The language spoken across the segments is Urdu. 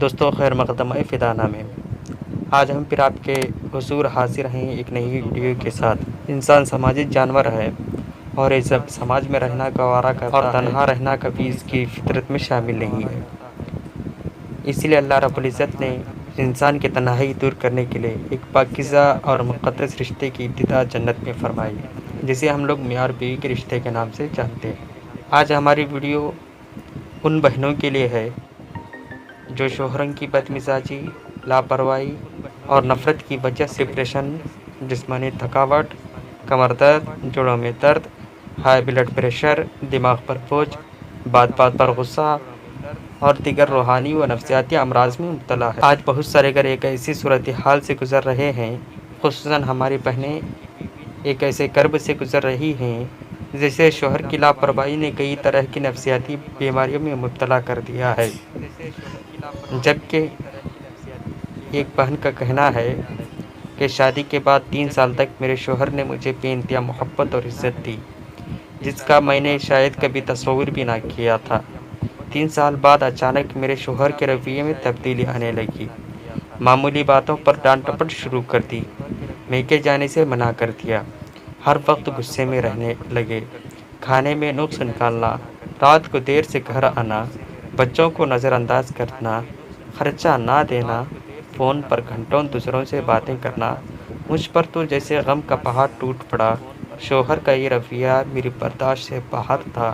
دوستوں خیر مقدمہ فدا نامے آج ہم پھر آپ کے حضور حاضر ہیں ایک نئی ویڈیو کے ساتھ۔ انسان سماجی جانور ہے اور یہ سب سماج میں رہنا گوارا کرتا ہے اور تنہا رہنا کبھی اس کی فطرت میں شامل نہیں ہے۔ اسی لیے اللہ رب العزت نے انسان کی تنہائی دور کرنے کے لیے ایک پاکیزہ اور مقدس رشتے کی ابتدا جنت میں فرمائی، جسے ہم لوگ میاں اور بیوی کے رشتے کے نام سے جانتے ہیں۔ آج ہماری ویڈیو ان بہنوں کے لیے ہے جو شوہرن کی بدمزاجی، لاپرواہی اور نفرت کی وجہ سے ڈپریشن، جسمانی تھکاوٹ، کمر درد، جوڑوں میں درد، ہائی بلڈ پریشر، دماغ پر بوجھ، بات بات پر غصہ اور دیگر روحانی و نفسیاتی امراض میں مبتلا ہے۔ آج بہت سارے گھر ایک ایسی صورتحال سے گزر رہے ہیں، خصوصاً ہماری بہنیں ایک ایسے کرب سے گزر رہی ہیں جیسے شوہر کی لاپرواہی نے کئی طرح کی نفسیاتی بیماریوں میں مبتلا کر دیا ہے۔ جبکہ ایک بہن کا کہنا ہے کہ شادی کے بعد 3 سال تک میرے شوہر نے مجھے بے انتہا محبت اور عزت دی، جس کا میں نے شاید کبھی تصور بھی نہ کیا تھا۔ 3 سال بعد اچانک میرے شوہر کے رویے میں تبدیلی آنے لگی۔ معمولی باتوں پر ڈانٹ ڈپٹ شروع کر دی، میکے جانے سے منع کر دیا، ہر وقت غصے میں رہنے لگے، کھانے میں نقص نکالنا، رات کو دیر سے گھر آنا، بچوں کو نظر انداز کرنا، خرچہ نہ دینا، فون پر گھنٹوں دوسروں سے باتیں کرنا۔ مجھ پر تو جیسے غم کا پہاڑ ٹوٹ پڑا۔ شوہر کا یہ رویہ میری برداشت سے باہر تھا۔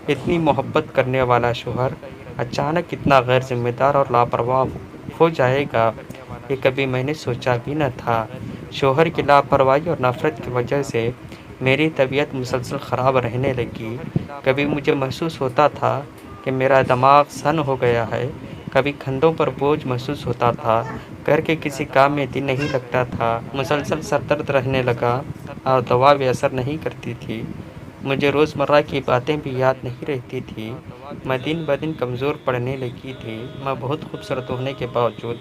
اتنی محبت کرنے والا شوہر اچانک اتنا غیر ذمہ دار اور لاپرواہ ہو جائے گا، یہ کبھی میں نے سوچا بھی نہ تھا۔ شوہر کی لاپرواہی اور نفرت کی وجہ سے میری طبیعت مسلسل خراب رہنے لگی۔ کبھی مجھے محسوس ہوتا تھا کہ میرا دماغ سن ہو گیا ہے، کبھی کندھوں پر بوجھ محسوس ہوتا تھا، گھر کے کسی کام میں دل نہیں لگتا تھا، مسلسل سر درد رہنے لگا اور دوا بھی اثر نہیں کرتی تھی۔ مجھے روزمرہ کی باتیں بھی یاد نہیں رہتی تھی۔ میں دن بدن کمزور پڑنے لگی تھی۔ میں بہت خوبصورت ہونے کے باوجود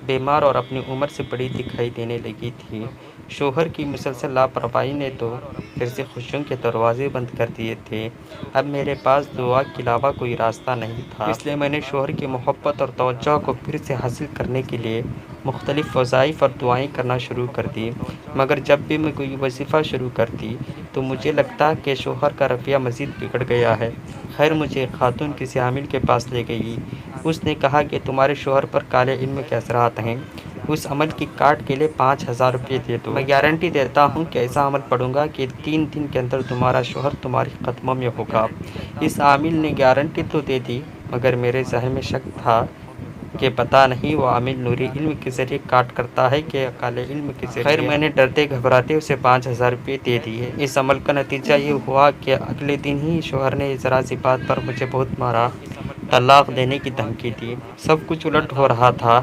بیمار اور اپنی عمر سے بڑی دکھائی دینے لگی تھی۔ شوہر کی مسلسل لاپرواہی نے تو پھر سے خوشیوں کے دروازے بند کر دیے تھے۔ اب میرے پاس دعا کے علاوہ کوئی راستہ نہیں تھا، اس لیے میں نے شوہر کی محبت اور توجہ کو پھر سے حاصل کرنے کے لیے مختلف وظائف اور دعائیں کرنا شروع کر دی۔ مگر جب بھی میں کوئی وظیفہ شروع کرتی تو مجھے لگتا کہ شوہر کا رویہ مزید بگڑ گیا ہے۔ خیر مجھے ایک خاتون کسی عامل کے پاس لے گئی۔ اس نے کہا کہ تمہارے شوہر پر کالے علم کے اثرات ہیں، اس عمل کی کاٹ کے لیے 5,000 روپے دے دو۔ میں گارنٹی دیتا ہوں کہ ایسا عمل پڑوں گا کہ 3 دن کے اندر تمہارا شوہر تمہاری قدموں میں ہوگا۔ اس عامل نے گارنٹی تو دے دی، مگر میرے ذہن میں شک تھا کہ پتہ نہیں وہ عامل نوری علم کے ذریعے کاٹ کرتا ہے کہ کالے علم کے ذریعے۔ خیر میں نے ڈرتے گھبراتے اسے 5,000 روپے دے دیے۔ اس عمل کا نتیجہ یہ ہوا کہ اگلے دن ہی شوہر نے ذرا سی بات پر مجھے بہت مارا، طلاق دینے کی دھمکی دی۔ سب کچھ الٹ ہو رہا تھا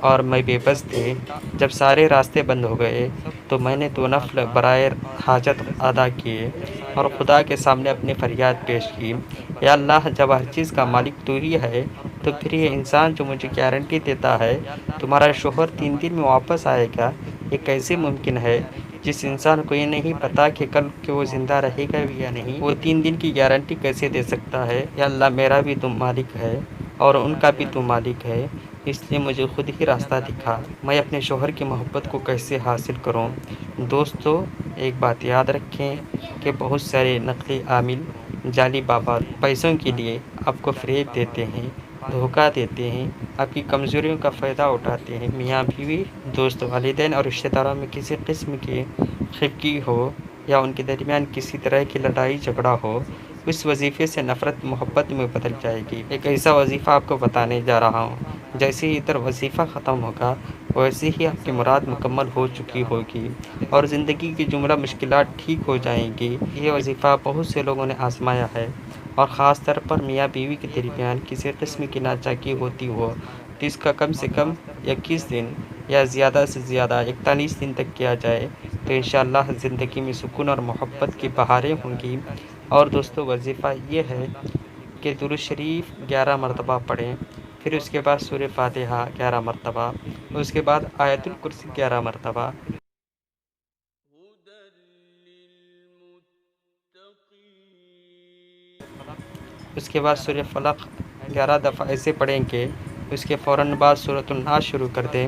اور میں بے بس تھی۔ جب سارے راستے بند ہو گئے تو میں نے 2 نفل برائے حاجت ادا کیے اور خدا کے سامنے اپنی فریاد پیش کی، یا اللہ جب ہر چیز کا مالک تو ہی ہے تو پھر یہ انسان جو مجھے گارنٹی دیتا ہے تمہارا شوہر 3 دن میں واپس آئے گا، یہ کیسے ممکن ہے؟ جس انسان کو یہ نہیں پتا کہ کل کہ وہ زندہ رہے گا یا نہیں، وہ 3 دن کی گارنٹی کیسے دے سکتا ہے؟ یا اللہ میرا بھی تم مالک ہے اور ان کا بھی تم مالک ہے، اس لیے مجھے خود ہی راستہ دکھا، میں اپنے شوہر کی محبت کو کیسے حاصل کروں۔ دوستو ایک بات یاد رکھیں کہ بہت سارے نقلی عامل، جعلی بابا پیسوں کے لیے آپ کو فریب دیتے ہیں، دھوکہ دیتے ہیں، آپ کی کمزوریوں کا فائدہ اٹھاتے ہیں۔ میاں بیوی، دوست، والدین اور رشتہ داروں میں کسی قسم کی خفگی ہو یا ان کے درمیان کسی طرح کی لڑائی جھگڑا ہو، اس وظیفے سے نفرت محبت میں بدل جائے گی۔ ایک ایسا وظیفہ آپ کو بتانے جا رہا ہوں، جیسے ہی ادھر وظیفہ ختم ہوگا ویسے ہی آپ کی مراد مکمل ہو چکی ہوگی اور زندگی کی جملہ مشکلات ٹھیک ہو جائیں گی۔ یہ وظیفہ بہت سے لوگوں نے آزمایا ہے، اور خاص طور پر میاں بیوی کے درمیان کسی قسم کی ناچاکی ہوتی ہو تو اس کا کم سے کم 21 دن یا زیادہ سے زیادہ 41 دن تک کیا جائے تو انشاءاللہ زندگی میں سکون اور محبت کی بہاریں ہوں گی۔ اور دوستو وظیفہ یہ ہے کہ درود شریف 11 مرتبہ پڑھیں، پھر اس کے بعد سورہ فاتحہ 11 مرتبہ، اس کے بعد آیت الکرسی 11 مرتبہ، اس کے بعد سورہ فلق 11 دفعہ ایسے پڑھیں کہ اس کے فوراً بعد سورۃ الناس شروع کر دیں،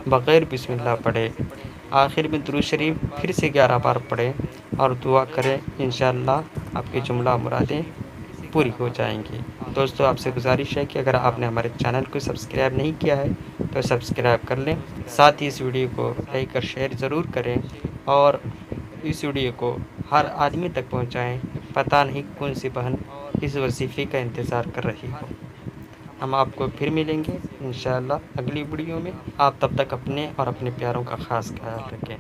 بغیر بسم اللہ پڑھے۔ آخر میں درود شریف پھر سے 11 بار پڑھیں اور دعا کریں، انشاءاللہ آپ کی جملہ مرادیں پوری ہو جائیں گی۔ دوستو، آپ سے گزارش ہے کہ اگر آپ نے ہمارے چینل کو سبسکرائب نہیں کیا ہے تو سبسکرائب کر لیں، ساتھ ہی اس ویڈیو کو لائک اور شیئر ضرور کریں اور اس ویڈیو کو ہر آدمی تک پہنچائیں۔ پتہ نہیں کون سی بہن اس وظیفے کا انتظار کر رہی ہو۔ ہم آپ کو پھر ملیں گے انشاءاللہ اگلی ویڈیو میں۔ آپ تب تک اپنے اور اپنے پیاروں کا خاص خیال رکھیں۔